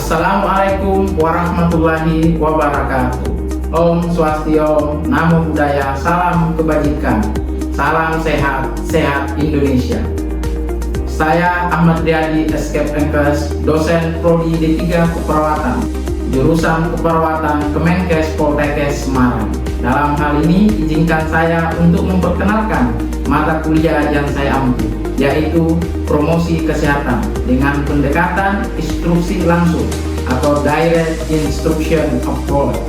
Assalamualaikum warahmatullahi wabarakatuh. Om Swastiastu, Namo Buddhaya, salam kebajikan, salam sehat, sehat Indonesia. Saya Ahmad Riyadi Escape Enkes, dosen Prodi D3 Keperawatan, jurusan Keperawatan Kemenkes Poltekkes Semarang. Dalam hal ini, izinkan saya untuk memperkenalkan mata kuliah yang saya ambil, yaitu promosi kesehatan dengan pendekatan instruksi langsung atau direct instruction approach.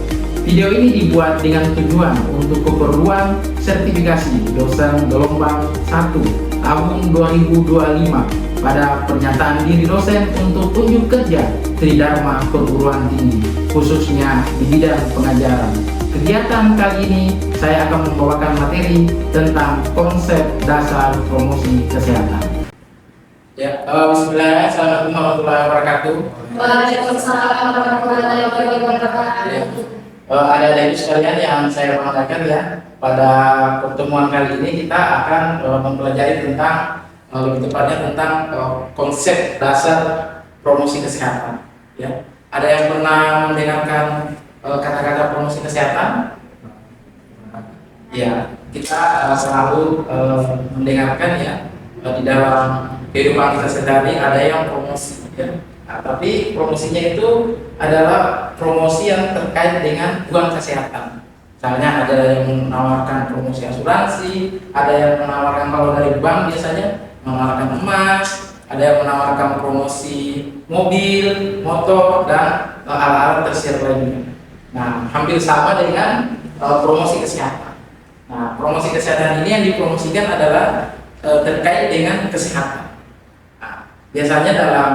Video ini dibuat dengan tujuan untuk keperluan sertifikasi dosen gelombang 1 tahun 2025 pada pernyataan diri dosen untuk unjuk kerja Tridharma Perguruan Tinggi, khususnya di bidang pengajaran. Kegiatan kali ini saya akan membawakan materi tentang konsep dasar promosi kesehatan. Ya, bismillah, assalamualaikum warahmatullahi wabarakatuh. Waalaikumsalam warahmatullahi wabarakatuh. Ada dari sekalian yang saya banggakan ya, pada pertemuan kali ini kita akan mempelajari tentang lebih tepatnya tentang konsep dasar promosi kesehatan. Ya, ada yang pernah mendengarkan kata-kata promosi kesehatan? Ya, kita selalu mendengarkan ya di dalam kehidupan kita sehari-hari ada yang promosi ya. Nah, tapi promosinya itu adalah promosi yang terkait dengan uang kesehatan. Misalnya ada yang menawarkan promosi asuransi, ada yang menawarkan kalau dari bank biasanya menawarkan emas, ada yang menawarkan promosi mobil, motor, dan alat-alat tersier lainnya. Nah, hampir sama dengan promosi kesehatan. Nah, promosi kesehatan ini yang dipromosikan adalah terkait dengan kesehatan. Nah, biasanya dalam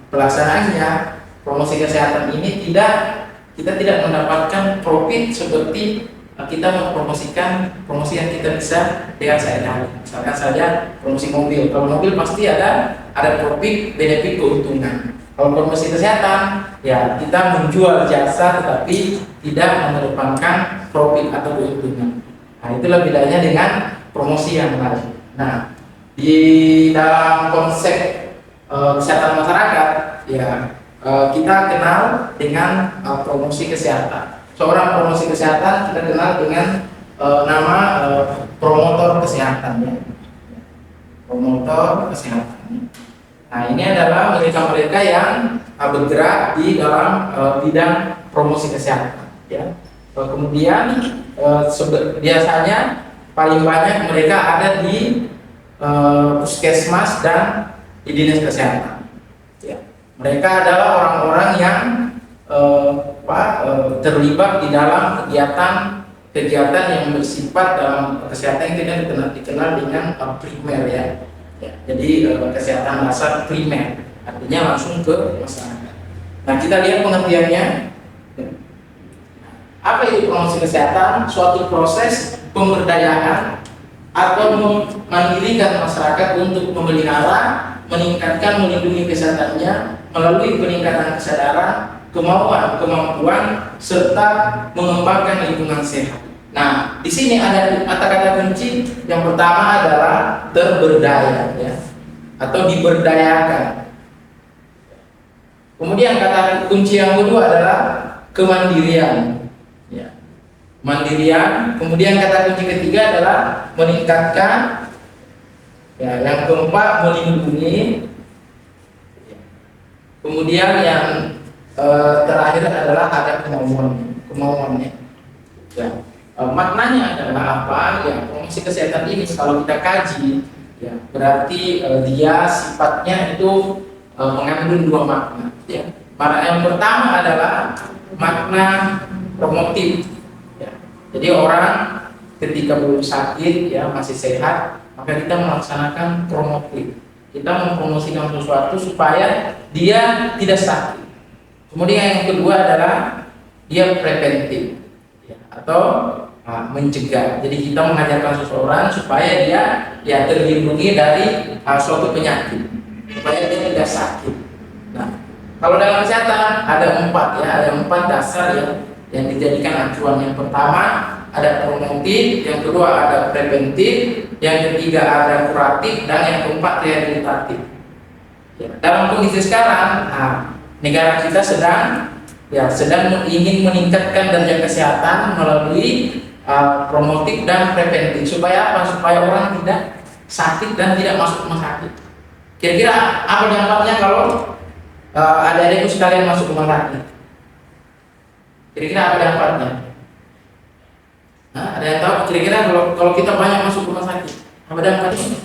pelaksanaannya promosi kesehatan ini kita tidak mendapatkan profit seperti kita mempromosikan promosi yang kita bisa dengan sehari-hari. Misalkan saja promosi mobil. Kalau mobil pasti ada profit, benefit, keuntungan. Kalau promosi kesehatan, ya kita menjual jasa tetapi tidak mengedepankan profit atau keuntungan. Nah, itulah bedanya dengan promosi yang lain. Nah, di dalam konsep kesehatan masyarakat, ya kita kenal dengan promosi kesehatan. Seorang promosi kesehatan kita kenal dengan nama promotor kesehatan, ya. Promotor kesehatan. Nah, ini adalah mereka-mereka yang bergerak di dalam bidang promosi kesehatan. Ya. Kemudian biasanya paling banyak mereka ada di puskesmas dan di dinas kesehatan. Ya. Mereka adalah orang-orang yang terlibat di dalam kegiatan yang bersifat dalam kesehatan yang tidak dikenal dengan primer ya. Ya, jadi kesehatan dasar primer, artinya langsung ke masyarakat. Nah, kita lihat pengertiannya. Apa itu promosi kesehatan? Suatu proses pemberdayaan atau memandirikan masyarakat untuk memelihara, meningkatkan, melindungi kesehatannya melalui peningkatan kesadaran, kemampuan, serta mengembangkan lingkungan sehat. Nah, di sini ada kata-kata kunci. Yang pertama adalah terberdaya, ya, atau diberdayakan. Kemudian kata kunci yang kedua adalah kemandirian, ya, mandirian. Kemudian kata kunci ketiga adalah meningkatkan, ya, yang keempat melindungi. Kemudian yang terakhir adalah ada kemauannya. Ya. Maknanya adalah apa? Ya, promosi kesehatan ini kalau kita kaji, ya, berarti dia sifatnya itu mengandung dua makna. Ya. Makna yang pertama adalah makna promotif. Ya. Jadi orang ketika belum sakit, ya, masih sehat, maka kita melaksanakan promotif. Kita mempromosikan sesuatu supaya dia tidak sakit. Kemudian yang kedua adalah dia preventif, ya, atau mencegah. Jadi kita mengajarkan seseorang supaya dia terlindungi dari suatu penyakit, supaya dia tidak sakit. Nah, kalau dalam kesehatan ada empat dasar yang dijadikan acuan. Yang pertama ada promotif, yang kedua ada preventif, yang ketiga ada kuratif, dan yang keempat rehabilitatif. Ya, dalam kondisi sekarang, negara kita sedang ingin meningkatkan derajat kesehatan melalui promotif dan preventif. Supaya apa? Supaya orang tidak sakit dan tidak masuk rumah sakit. Kira-kira apa dampaknya kalau adik-adikku sekalian masuk rumah sakit? Kira-kira apa dampaknya? Ada yang tahu? Kira-kira kalau kita banyak masuk rumah sakit, apa dampaknya?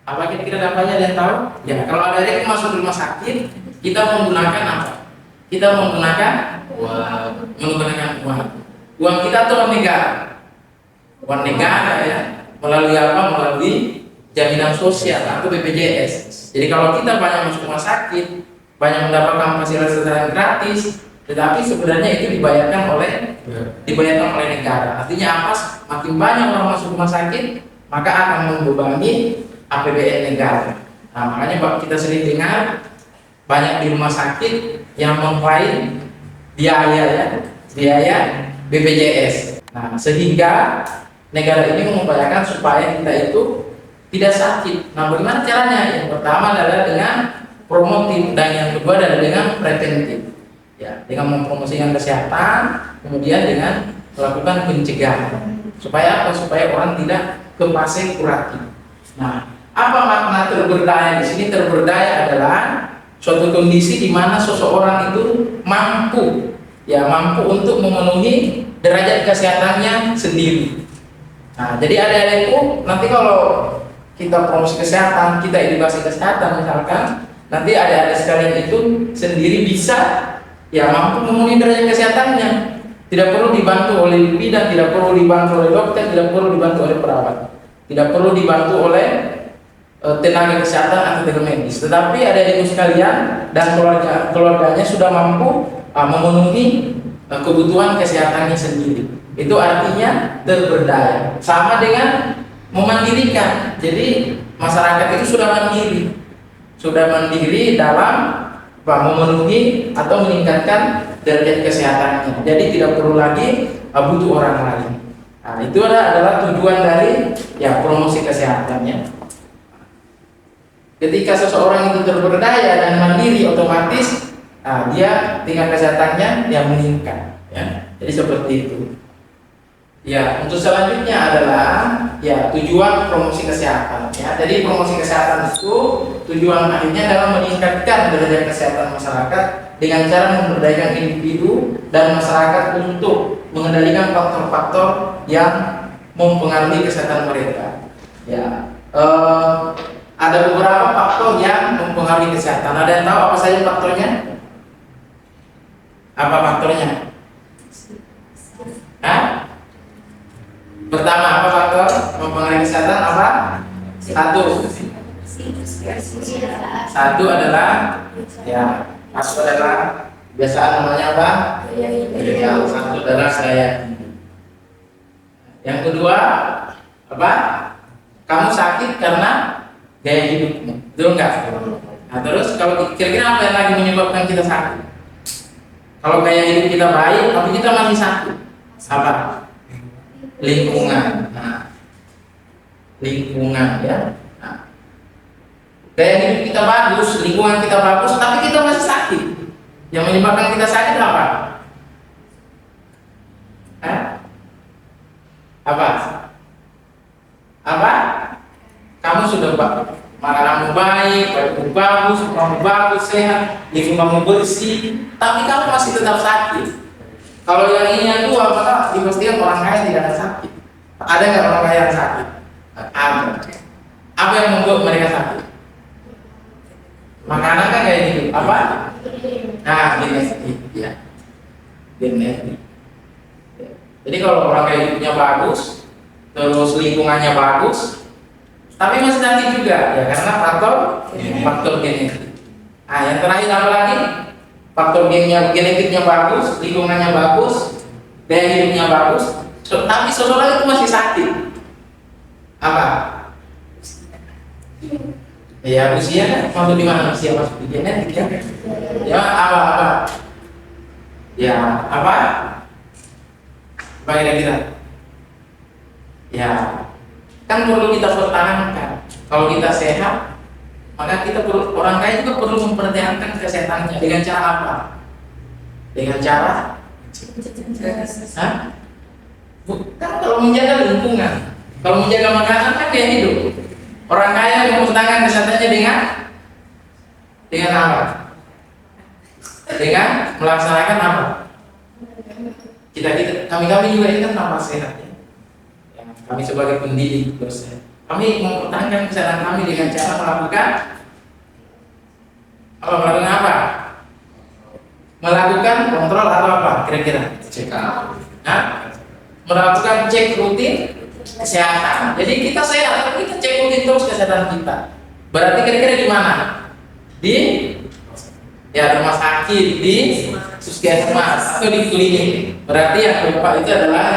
Apa kira-kira dampaknya, ada yang tahu? Ya, kalau adik-adikku masuk rumah sakit, kita menggunakan apa? Kita menggunakan uang. Uang kita atau uang negara? Uang negara ya. Melalui apa? Melalui jaminan sosial atau BPJS. Jadi kalau kita banyak masuk rumah sakit, banyak mendapatkan fasilitas kesehatan gratis, tetapi sebenarnya itu dibayarkan oleh negara. Artinya apa? Makin banyak orang masuk rumah sakit, maka akan membebani APBN negara. Nah, makanya kita sering dengar banyak di rumah sakit yang mengklaim biaya BPJS. Nah, sehingga negara ini mengupayakan supaya kita itu tidak sakit. Nah, bagaimana caranya? Yang pertama adalah dengan promotif dan yang kedua adalah dengan preventif. Ya, dengan mempromosikan kesehatan, kemudian dengan melakukan pencegahan. Supaya apa? Supaya orang tidak ke fase kuratif. Nah, apa makna terberdaya di sini? Terberdaya adalah suatu kondisi di mana seseorang itu mampu untuk memenuhi derajat kesehatannya sendiri. Nah, jadi adik-adikku, nanti kalau kita promosi kesehatan, kita edukasi kesehatan misalkan, nanti adik-adik sekalian itu sendiri bisa mampu memenuhi derajat kesehatannya. Tidak perlu dibantu oleh bidan, tidak perlu dibantu oleh dokter, tidak perlu dibantu oleh perawat, tidak perlu dibantu oleh tenaga kesehatan atau tenaga medis. Tetapi adik-adikku sekalian dan keluarganya sudah mampu memenuhi kebutuhan kesehatannya sendiri. Itu artinya terberdaya. Sama dengan memandirikan. Jadi masyarakat itu sudah mandiri dalam memenuhi atau meningkatkan derajat kesehatannya. Jadi tidak perlu lagi butuh orang lain. Nah, itu adalah tujuan dari promosi kesehatannya. Ketika seseorang itu terberdaya dan mandiri, otomatis dia tingkat kesehatannya meningkat. Ya. Jadi seperti itu. Ya, untuk selanjutnya adalah tujuan promosi kesehatan. Ya, jadi promosi kesehatan itu tujuan akhirnya adalah meningkatkan derajat kesehatan masyarakat dengan cara memberdayakan individu dan masyarakat untuk mengendalikan faktor-faktor yang mempengaruhi kesehatan mereka. Ya, ada beberapa faktor yang mempengaruhi kesehatan. Ada yang tahu apa saja faktornya? Apa faktornya? Pertama, apa faktor mempengaruhi kesehatan? Apa? Satu adalah biasaan namanya apa? Satu adalah gaya. Yang kedua apa? Kamu sakit karena gaya hidupmu, betul nggak? Nah, terus kalau kira-kira apa yang lagi menyebabkan kita sakit? Kalau gaya hidup kita baik, tapi kita masih sakit, apa? Lingkungan. Nah, lingkungan ya. Nah, gaya hidup kita bagus, lingkungan kita bagus, tapi kita masih sakit. Yang menyebabkan kita sakit apa? Apa? Kamu sudah makananmu baik, badanmu bagus, rumahmu bagus, sehat, lingkunganmu bersih, tapi kamu masih tetap sakit. Kalau yang ini yang dua, maka dipastikan orang kaya tidak ada sakit. Ada nggak orang kaya yang sakit? Ada. Apa yang membuat mereka sakit? Makanan kan kayak gitu. Apa? Nah, genetik, ya. Genetik. Jadi kalau orang kayak hidupnya bagus, terus lingkungannya bagus, tapi masih sakit juga, ya karena faktor genetik. Nah, yang terakhir apa lagi? Faktor genetiknya bagus, lingkungannya bagus, gaya hidupnya bagus, tapi seseorang itu masih sakit. Apa? Ya usia, masuk di mana usia, masuk di genetik ya? Ya apa? Ya apa? Kira-kira? Ya kan perlu kita pertahankan. Kalau kita sehat, Maka kita perlu, orang kaya juga perlu mempertahankan kesehatannya dengan cara apa? Dengan cara bukan kalau menjaga lingkungan, kalau menjaga makanan kan dia hidup. Orang kaya mempertahankan kesehatannya dengan apa? Dengan melaksanakan apa? Kami juga ini kan nama sehat ya. Kami sebagai pendidik dosen, kami mempertahankan kesehatan kami dengan cara melakukan apa? Melakukan kontrol atau apa? Kira-kira Check up. Melakukan cek rutin kesehatan. Jadi kita sehat, tapi kita cek rutin terus kesehatan kita. Berarti kira-kira di mana? Di rumah sakit, di puskesmas atau di klinik. Berarti yang keempat itu adalah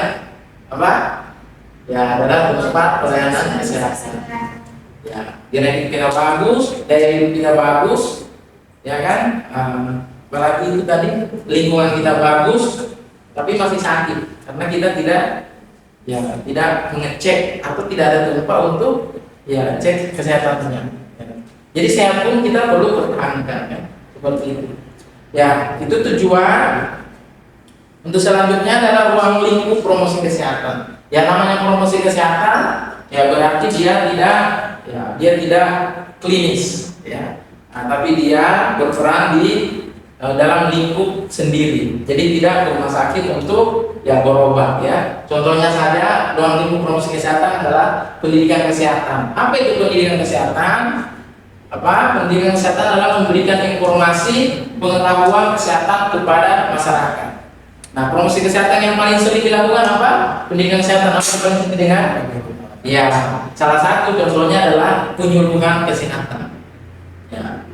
apa? Ya, adalah tempat pelayanan kesehatan. Ya, genetik kita bagus, daya hidup kita bagus, ya kan? Apalagi itu tadi lingkungan kita bagus, tapi masih sakit karena kita tidak mengecek atau tidak ada tempat untuk cek kesehatannya. Jadi sehat pun kita perlu pertahankan kan, seperti itu. Ya, itu tujuan. Untuk selanjutnya adalah ruang lingkup promosi kesehatan. Ya, namanya promosi kesehatan, ya berarti dia tidak klinis, ya. Tapi dia berperan di dalam lingkup sendiri. Jadi tidak ke rumah sakit untuk berobat ya. Contohnya saja ruang lingkup promosi kesehatan adalah pendidikan kesehatan. Apa itu pendidikan kesehatan? Pendidikan kesehatan adalah memberikan informasi pengetahuan kesehatan kepada masyarakat. Nah, promosi kesehatan yang paling sering dilakukan apa? Pendidikan kesehatan apa yang paling sering dengan? Ya, salah satu contohnya adalah penyuluhan kesehatan. Ya.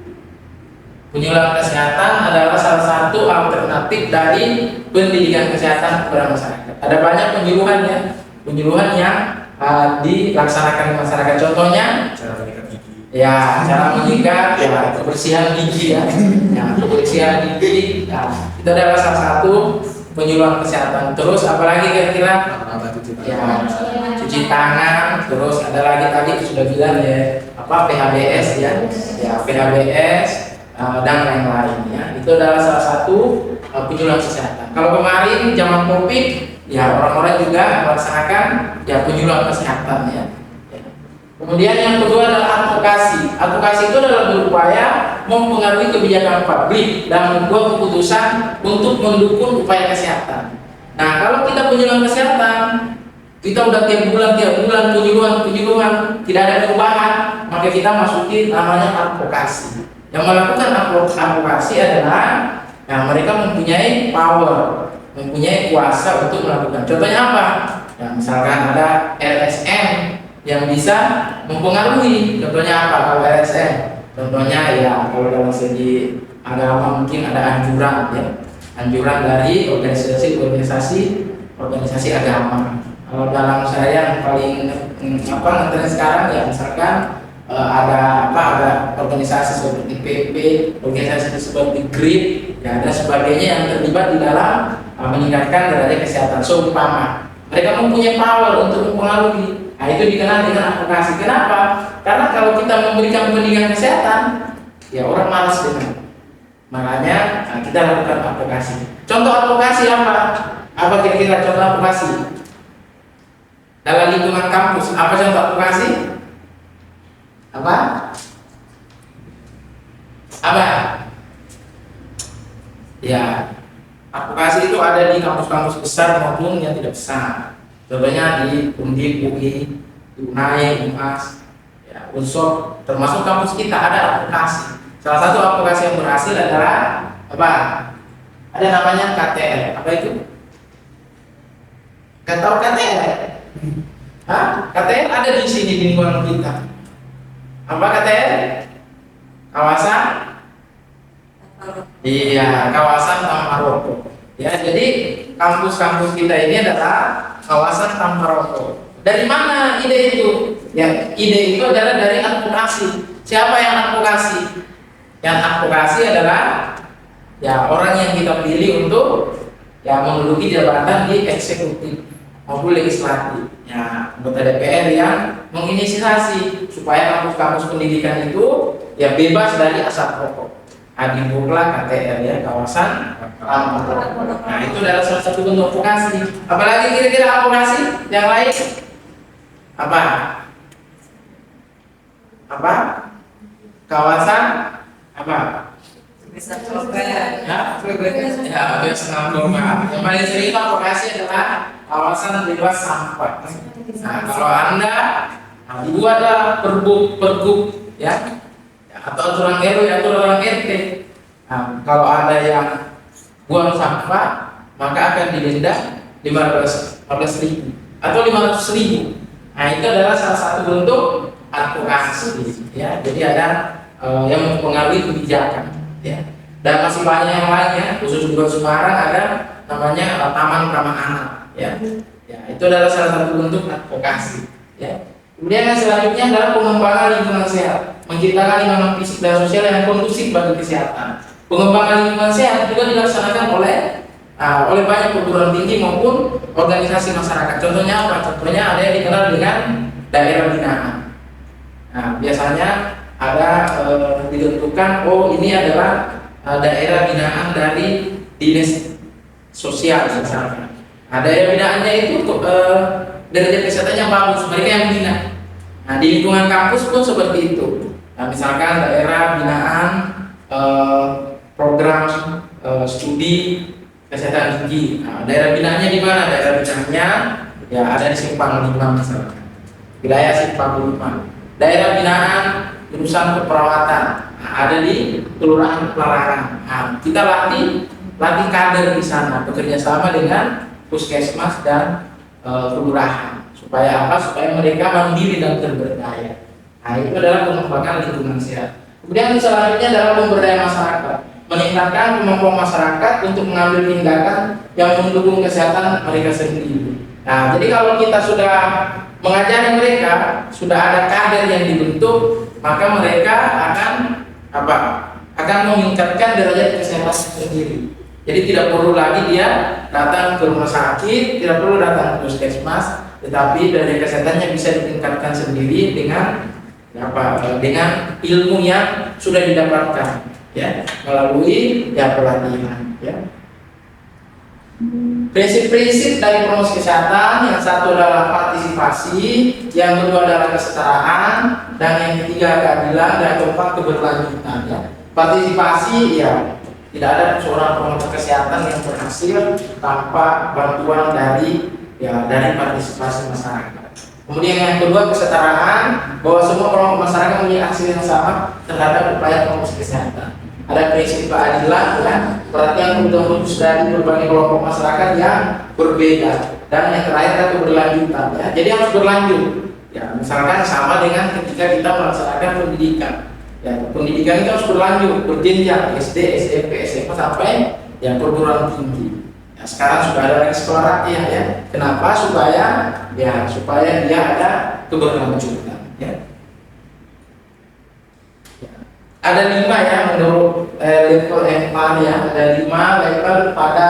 Penyuluhan kesehatan adalah salah satu alternatif dari pendidikan kesehatan kepada masyarakat. Ada banyak penyuluhan yang dilaksanakan di masyarakat. Contohnya, cara menyikat, kebersihan gigi kebersihan gigi. Itu adalah salah satu penyuluhan kesehatan. Terus apalagi kira-kira? Cuci tangan. Terus ada lagi tadi sudah bilang PHBS PHBS dan lain-lain ya. Itu adalah salah satu penyuluhan kesehatan. Kalau kemarin zaman Covid orang-orang juga melaksanakan penyuluhan kesehatan ya. Kemudian yang kedua adalah advokasi. Advokasi itu adalah berupaya mempengaruhi kebijakan publik dan membuat keputusan untuk mendukung upaya kesehatan. Nah, kalau kita penyuluhan kesehatan, kita udah tiap bulan penyuluhan tidak ada perubahan, maka kita masukin namanya advokasi. Yang melakukan advokasi adalah mereka mempunyai power, mempunyai kuasa untuk melakukan. Contohnya apa? Misalkan ada LSM yang bisa mempengaruhi. Contohnya apa kalau LSM? Contohnya kalau dalam segi agama mungkin ada anjuran dari organisasi agama. Kalau dalam saya yang paling ngetren sekarang misalkan ada organisasi seperti PP, organisasi seperti GRIP, dan sebagainya yang terlibat di dalam meningkatkan derajat kesehatan. Seumpama mereka mempunyai power untuk mempengaruhi. Nah, itu dikenal dengan advokasi. Kenapa? Karena kalau kita memberikan pendidikan kesehatan, orang malas dengar. Makanya kita lakukan advokasi. Contoh advokasi apa? Apa kira-kira contoh advokasi? Dalam lingkungan kampus, apa contoh advokasi? Apa? Advokasi itu ada di kampus-kampus besar maupun yang tidak besar. Contohnya di Undip, UI, UNAI, UNAS, Unsur, termasuk kampus kita ada advokasi. Salah satu advokasi yang berhasil adalah apa? Ada namanya KTL. Apa itu? Gak tahu KTL? KTL ada di sini di lingkungan kita. Apa KTL? Kawasan? Kawasan tanpa rokok. Jadi kampus-kampus kita ini adalah kawasan tanpa rokok. Dari mana ide itu? Ide itu adalah dari advokasi. Siapa yang advokasi? Yang advokasi adalah orang yang kita pilih untuk menduduki jabatan di eksekutif maupun legislatif. Anggota DPR yang menginisiasi supaya kampus-kampus pendidikan itu ya bebas dari asap rokok. Dibuatlah KTR ya, kawasan ramah rokok. Nah itu adalah salah satu bentuk advokasi. Apalagi kira-kira advokasi yang lain apa? Apa? Kawasan apa? Bisa coba. Ya, bebas narkoba. Yang paling sering advokasi adalah kawasan bebas sampah. Nah kalau Anda dibuatlah pergub ya, atau aturan RW atau aturan RT. Nah, kalau ada yang buang sampah maka akan didenda 15.000 atau 500.000. Nah itu adalah salah satu bentuk advokasi ya. Jadi ada yang mempengaruhi kebijakan ya. Dan masih banyak yang lainnya, khusus di Kota Semarang ada namanya Taman Ramah Anak ya. Ya itu adalah salah satu bentuk advokasi ya. Kemudian yang selanjutnya adalah pengembangan lingkungan sehat, menciptakan lingkungan fisik dan sosial yang kondusif bagi kesehatan. Pengembangan lingkungan sehat juga dilaksanakan oleh banyak perguruan tinggi maupun organisasi masyarakat. Contohnya apa? Contohnya ada yang dikenal dengan daerah binaan. Nah, biasanya ada ditentukan, oh ini adalah daerah binaan dari dinas sosial misalnya. Nah, daerah binaannya itu derajat kesehatannya bagus, mereka yang bina. Nah, di lingkungan kampus pun seperti itu. Nah, misalkan daerah binaan program studi kesehatan gigi. Nah, daerah binaannya di mana? Daerah binaannya ya ada di Simpang 5 misalkan. Wilayah Simpang 5. Daerah binaan jurusan keperawatan. Nah, ada di Kelurahan Pelarangan. Nah, kita latih kader di sana bekerja sama dengan puskesmas dan kelurahan. Supaya apa? Supaya mereka mandiri dan berberdaya. Nah, itu adalah pengembangan lingkungan sehat. Kemudian selanjutnya adalah pemberdayaan masyarakat, meningkatkan kemampuan masyarakat untuk mengambil tindakan yang mendukung kesehatan mereka sendiri. Nah, jadi kalau kita sudah mengajari mereka, sudah ada kader yang dibentuk, maka mereka akan apa? Akan meningkatkan derajat kesehatan sendiri. Jadi tidak perlu lagi dia datang ke rumah sakit, tidak perlu datang ke puskesmas, tetapi derajat kesehatannya bisa ditingkatkan sendiri dengan dengan ilmu yang sudah didapatkan ya, melalui ya pelatihan ya. Prinsip-prinsip dari promosi kesehatan, yang satu adalah partisipasi, yang kedua adalah kesetaraan, dan yang ketiga keadilan, dan keempat keberlanjutan ya. Partisipasi ya, tidak ada seorang promotor kesehatan yang berhasil tanpa bantuan dari partisipasi masyarakat. Kemudian yang kedua kesetaraan, bahwa semua kelompok masyarakat memiliki akses yang sama terhadap upaya promosi kesehatan. Ada prinsip keadilan ya, perhatian kebutuhan khusus dari berbagai kelompok masyarakat yang berbeda, dan yang terakhir adalah keberlanjutan ya. Jadi harus berlanjut ya, misalkan sama dengan ketika kita melaksanakan pendidikan ya, pendidikan itu harus berlanjut, berjenjang SD, SMP, SMA sampai yang perguruan tinggi. Nah, sekarang sudah ada lagi sekolah rakyat ya. Kenapa? Supaya dia ada keberlanjutan ya. Ada 5 ya menurut level MPAR ya. Ada 5 level pada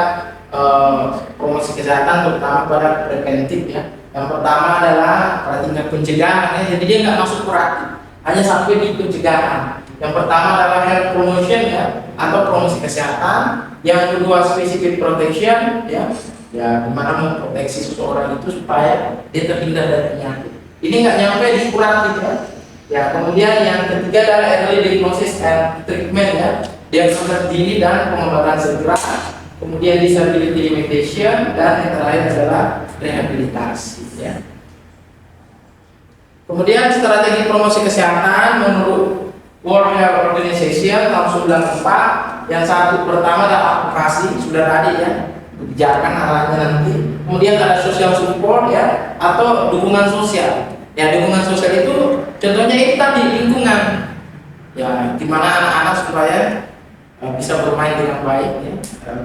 promosi kesehatan, terutama pada preventif ya. Yang pertama adalah pada tingkat pencegahan ya. Jadi dia nggak masuk kuratif, hanya sampai di pencegahan. Yang pertama adalah health promotion ya, atau promosi kesehatan. Yang kedua specific protection ya, dimana memproteksi seseorang itu supaya dia terhindar dari penyakit. Ini nggak nyampe di kuratif ya. Ya, kemudian yang ketiga adalah early diagnosis and treatment ya, diagnosis dini dan pengobatan segera. Kemudian disability limitation, dan yang terakhir adalah rehabilitasi ya. Kemudian strategi promosi kesehatan menurut World Health Organization tahun 94, yang satu pertama adalah advokasi, sudah tadi ya, kebijakan arahnya nanti. Kemudian ada social support ya, atau dukungan sosial. Ya, dukungan sosial itu contohnya itu tadi lingkungan. Ya, di mana anak-anak supaya bisa bermain dengan baik ya,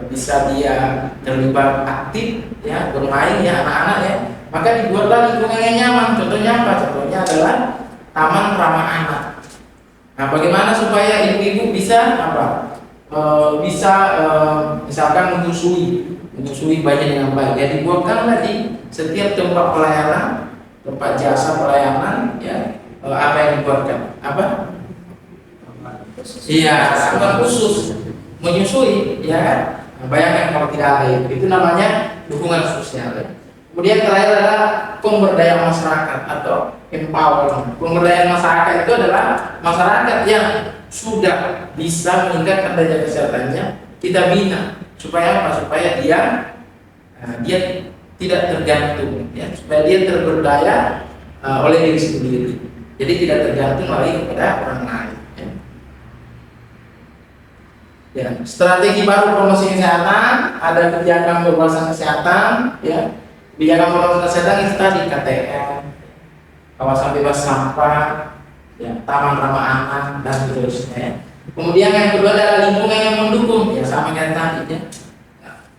bisa dia terlibat aktif ya, bermain ya anak-anak ya. Maka dibuatlah lingkungan yang nyaman. Contohnya apa? Contohnya adalah taman ramah anak. Nah, bagaimana supaya ibu-ibu bisa misalkan menyusui bayinya dengan baik. Ya, dibuatkanlah di setiap tempat pelayanan, tempat jasa pelayanan ya, apa yang dibuatkan? Iya, bukan khusus menyusui, ya kan? Nah, bayangkan kalau tidak ada itu namanya dukungan sosial. Ya. Kemudian terakhir adalah pemberdayaan masyarakat atau empowerment. Pemberdayaan masyarakat itu adalah masyarakat yang sudah bisa meningkatkan derajat kesehatannya, kita bina supaya apa? Supaya dia tidak tergantung, ya, supaya dia terberdaya oleh diri sendiri. Jadi tidak tergantung lagi kepada orang lain. Ya, strategi baru promosi kesehatan, ada kebijakan kebebasan kesehatan, ya. Kebijakan kebebasan kesehatan itu tadi KTM, kawasan bebas sampah, ya, taman ramah anak dan seterusnya. Kemudian yang kedua adalah lingkungan yang mendukung, ya sama kayak tadi, ya. Nah,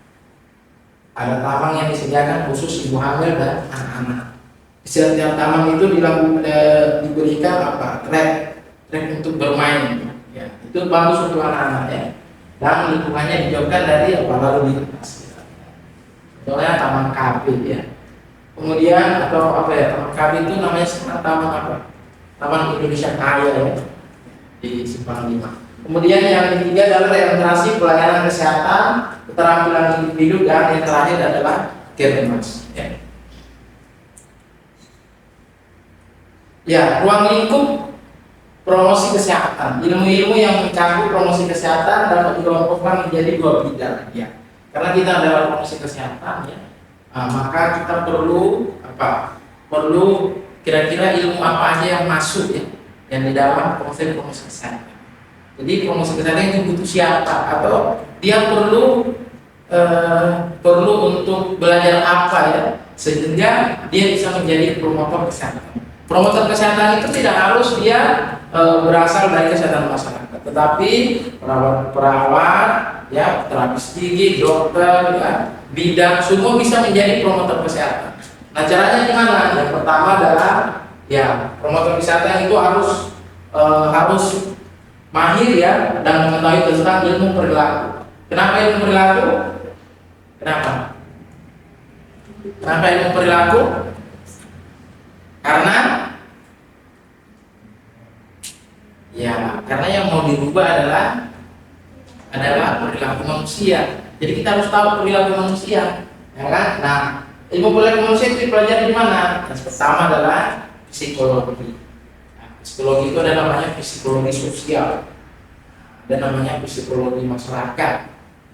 ada taman yang disediakan khusus ibu hamil dan anak-anak. Setiap taman itu diberikan track untuk bermain, ya. Itu bagus untuk anak-anak, ya. Dan lingkungannya dijauhkan dari lalu lintas. Contohnya taman KB, ya. Kemudian atau taman KB itu namanya taman apa? Taman Indonesia Kaya, ya, di Simpang 5. Kemudian yang ketiga adalah regenerasi pelayanan kesehatan, keterampilan individu, dan yang terakhir adalah Kermas. Ya. Ya, ruang lingkup promosi kesehatan, ilmu-ilmu yang mencakup promosi kesehatan dapat dikelompokkan menjadi 2 bidang, ya. Karena kita adalah promosi kesehatan, ya, maka kita perlu perlu kira-kira ilmu apa aja yang masuk, ya, yang di dalam promosi kesehatan. Jadi promosi kesehatan itu butuh siapa, atau dia perlu untuk belajar apa, ya, sehingga dia bisa menjadi promotor kesehatan. Promotor kesehatan itu tidak harus dia berasal dari kesehatan masyarakat, tetapi perawat, ya, terapis gigi, dokter, ya, bidan, semua bisa menjadi promotor kesehatan. Nah, caranya gimana? Yang pertama adalah, ya, promotor kesehatan itu harus mahir, ya, dan mengetahui tentang ilmu perilaku. Kenapa ilmu perilaku? Kenapa ilmu perilaku? Karena yang mau dirubah adalah perilaku manusia. Jadi kita harus tahu perilaku manusia, ya kan? Nah, ilmu perilaku manusia itu dipelajari di mana? Yang pertama adalah psikologi. Nah, psikologi itu ada namanya psikologi sosial, ada namanya psikologi masyarakat.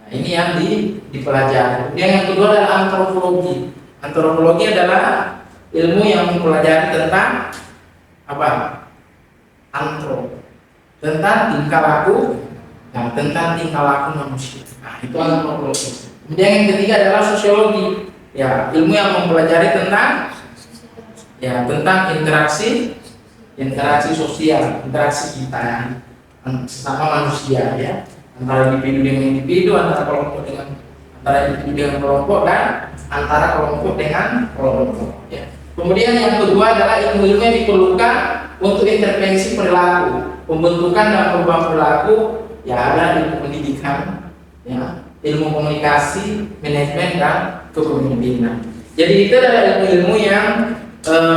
Nah, ini yang dipelajari. Kemudian yang kedua adalah antropologi. Antropologi adalah ilmu yang mempelajari tentang apa? Tentang tingkah laku, nah, tentang tingkah laku manusia. Nah, itu antropologi. Kemudian yang ketiga adalah sosiologi, ya, ilmu yang mempelajari tentang interaksi sosial, interaksi kita, ya, sesama manusia, ya, antara individu dengan individu, antara individu dengan kelompok, dan antara kelompok dengan kelompok, ya. Kemudian yang kedua adalah ilmu-ilmu yang diperlukan untuk intervensi perilaku, pembentukan dan perubahan perilaku, ya, ada ilmu pendidikan, ya, ilmu komunikasi, manajemen, dan kepemimpinan. Jadi itu adalah ilmu-ilmu yang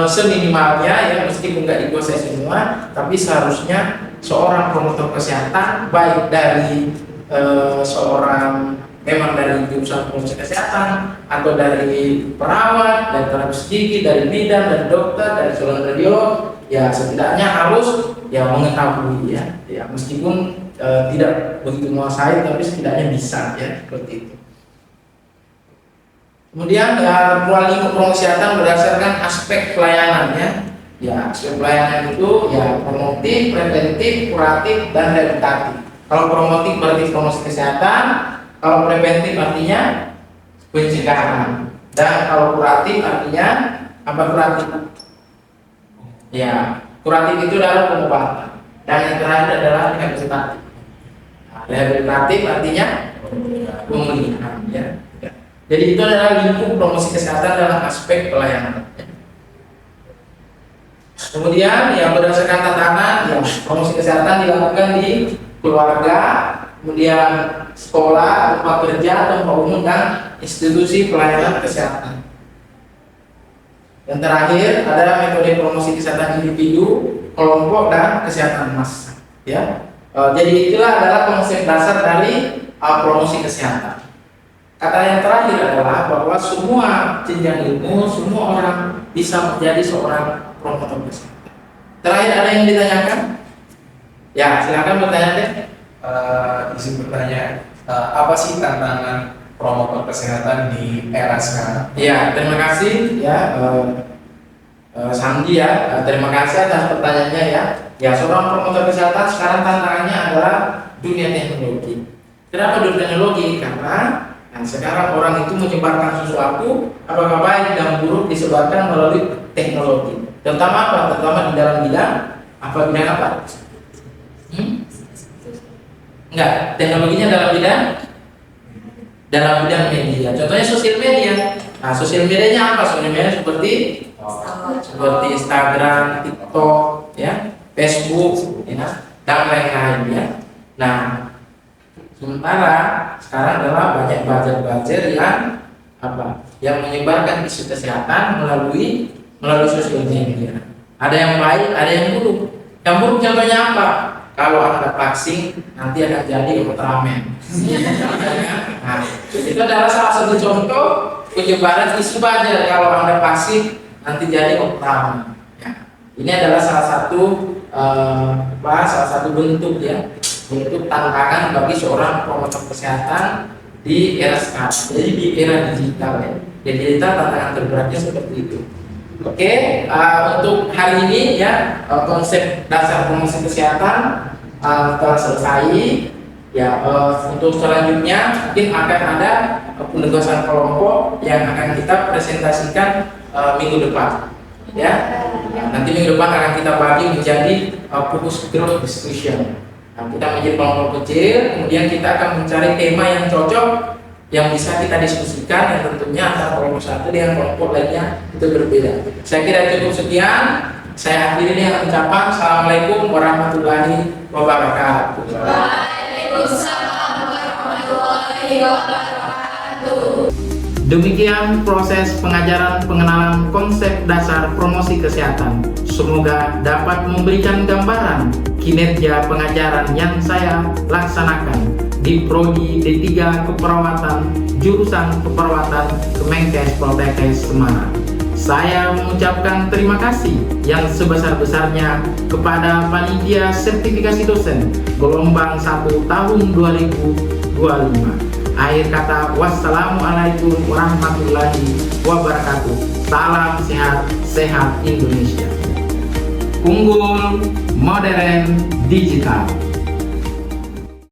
seminimalnya, ya, meskipun nggak dikuasai semua, tapi seharusnya seorang promotor kesehatan, baik dari seorang memang dari jurusan promosi kesehatan, atau dari perawat, dari terapis gigi, dari bidan, dari dokter, dari seorang radiolog, ya, setidaknya harus, ya, mengetahui, ya, meskipun tidak begitu menguasai, tapi setidaknya bisa, ya, seperti itu. Kemudian, ya, ruang lingkup promosi kesehatan berdasarkan aspek pelayanannya, ya, aspek pelayanan itu, ya, promotif, preventif, kuratif, dan rehabilitatif. Kalau promotif berarti promosi kesehatan, kalau preventif artinya pencegahan, dan kalau kuratif artinya apa? Kuratif, ya, kuratif itu adalah pengobatan, dan yang terakhir adalah rehabilitatif. Nah, rehabilitatif artinya pemulihan, ya. Jadi itu adalah lingkup promosi kesehatan dalam aspek pelayanan. Kemudian, ya, berdasarkan tatanan, ya, promosi kesehatan dilakukan di keluarga, kemudian sekolah, tempat kerja, tempat umum, dan institusi pelayanan kesehatan. Yang terakhir adalah metode promosi kesehatan individu, kelompok, dan kesehatan massal. Ya, Jadi itulah adalah konsep dasar dari promosi kesehatan. Kata yang terakhir adalah bahwa semua jenjang ilmu, semua orang bisa menjadi seorang promotor kesehatan. Terakhir ada yang ditanyakan? Ya, silakan bertanya deh. Izin bertanya, apa sih tantangan promotor kesehatan di era sekarang? Ya, terima kasih ya Sandi ya. Terima kasih atas pertanyaannya ya. Ya, seorang promotor kesehatan sekarang tantangannya adalah dunia teknologi. Kenapa dunia teknologi? Karena sekarang orang itu menyebarkan sesuatu, apakah baik dan buruk disebarkan melalui teknologi. Terutama apa? Terutama di dalam bidang bidang apa? Enggak, teknologinya dalam bidang media. Contohnya sosial media. Nah, sosial medianya apa? Sosial media seperti Instagram, TikTok, ya, Facebook, ya, dan lain-lain ya. Nah, sementara sekarang adalah banyak buzzer yang menyebarkan isu kesehatan melalui sosial media. Ada yang baik, ada yang buruk. Yang buruk contohnya apa? Kalau ada vaksin nanti akan jadi Ultraman. Nah, itu adalah salah satu contoh penyebaran isu buzzer. Kalau ada vaksin nanti jadi Ultraman. Ya. Ini adalah salah satu bentuk ya, bentuk tantangan bagi seorang promotor kesehatan di era sekarang. Jadi di era digital ya. Di digital tantangan terberatnya seperti itu. Oke, untuk hari ini ya konsep dasar promosi kesehatan telah selesai. Ya, untuk selanjutnya mungkin akan ada penugasan kelompok yang akan kita presentasikan minggu depan. Ya, nanti minggu depan akan kita bagi menjadi fokus group discussion. Nah, kita menjadi kelompok kecil, kemudian kita akan mencari tema yang cocok yang bisa kita diskusikan, yang tentunya antara kelompok satu dengan kelompok lainnya itu berbeda. Saya kira cukup sekian. Saya akhiri dengan ucapan Assalamualaikum warahmatullahi wabarakatuh. Waalaikumsalam warahmatullahi wabarakatuh. Demikian proses pengajaran pengenalan konsep dasar promosi kesehatan. Semoga dapat memberikan gambaran kinerja pengajaran yang saya laksanakan di Prodi D3 Keperawatan jurusan Keperawatan Kemenkes Poltekkes Semarang. Saya mengucapkan terima kasih yang sebesar-besarnya kepada Panitia Sertifikasi Dosen Gelombang 1 tahun 2025. Akhir kata, wassalamualaikum warahmatullahi wabarakatuh. Salam sehat Indonesia. Unggul, modern, digital.